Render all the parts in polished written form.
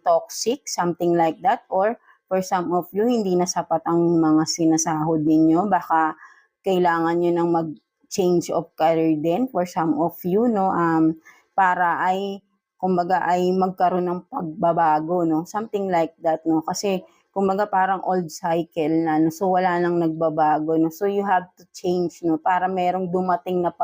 toxic, something like that, or for some of you, hindi na sapat ang mga sinasahod ninyo. Baka kailangan nyo ng mag-change of career din for some of you, no? Para ay, kumbaga, ay magkaroon ng pagbabago, no? Something like that, no? Kasi, kumbaga, parang old cycle na, no? So, wala nang nagbabago, no? So, you have to change, no? Para merong dumating na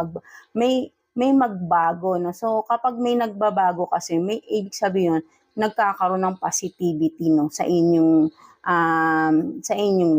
may magbago, no? So, kapag may nagbabago kasi, may ibig sabihin yun, nagkakaroon ng positivity, no, sa inyong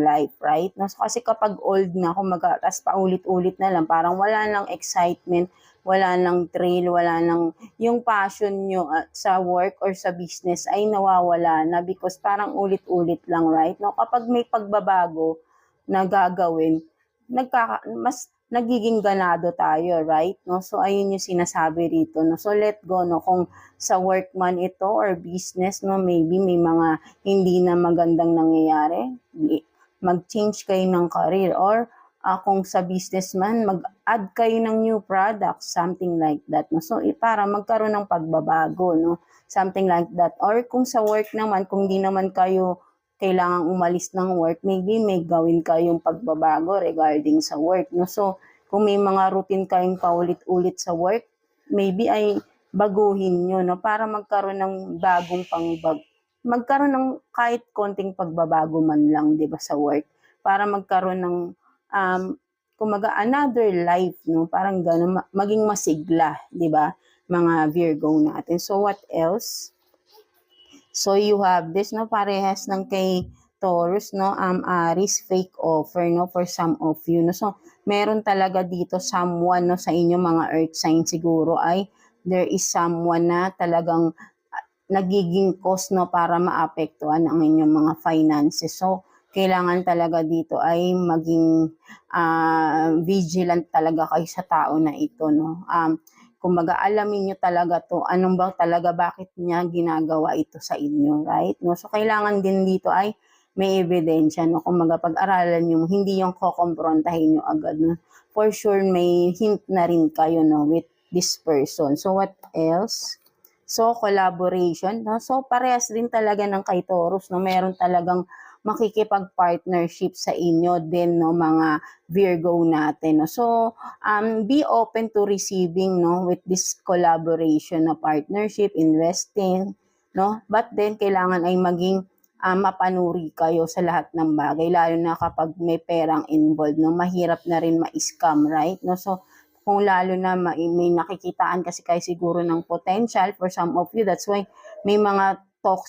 life, right? No, so, kasi kapag old na, kumaga, tas paulit-ulit na lang, parang wala nang excitement, wala nang thrill, wala nang yung passion nyo sa work or sa business ay nawawala na because parang ulit-ulit lang, right? No, kapag may pagbabago na gagawin, mas nagiging ganado tayo, right? No? So, ayun yung sinasabi rito. No? So, let go. No? Kung sa work man ito or business, no, maybe may mga hindi na magandang nangyayari, mag-change kayo ng career. Or kung sa business man, mag-add kayo ng new products, something like that. No? So, para magkaroon ng pagbabago, no? Something like that. Or kung sa work naman, kung di naman kayo kailangang umalis ng work, maybe may gawin kayong pagbabago regarding sa work, no? So, kung may mga routine kayong paulit-ulit sa work, maybe ay baguhin nyo, no? Para magkaroon ng magkaroon ng kahit konting pagbabago man lang, di ba, sa work. Para magkaroon ng, kumaga, another life, no? Parang gano'n, maging masigla, di ba, mga Virgo natin. So, what else? So, you have this, no, parehas ng kay Taurus, no, Aries, fake offer, no, for some of you, no. So, meron talaga dito someone, no, sa inyo mga earth sign siguro ay there is someone na talagang nagiging cause, no, para maapektuhan ang inyong mga finances. So, kailangan talaga dito ay maging vigilant talaga kayo sa tao na ito, no. Kumbaga, alamin nyo talaga to, anong ba talaga, bakit niya ginagawa ito sa inyo, right? No? So, kailangan din dito ay may ebidensya, no? Kumbaga, pag-aralan nyo, hindi yung kukomprontahin nyo agad, no? For sure, may hint na rin kayo, no, with this person. So, what else? So, collaboration, no? So, parehas din talaga ng kay Taurus, no? Meron talagang makikipag-partnership sa inyo din, no, mga Virgo natin, no. So, be open to receiving, no, with this collaboration na partnership, investing, no. But then, kailangan ay maging mapanuri kayo sa lahat ng bagay, lalo na kapag may perang involved, no. Mahirap na rin ma-scam, right? No, so, kung lalo na may nakikitaan kasi kayo siguro ng potential for some of you, that's why may mga talks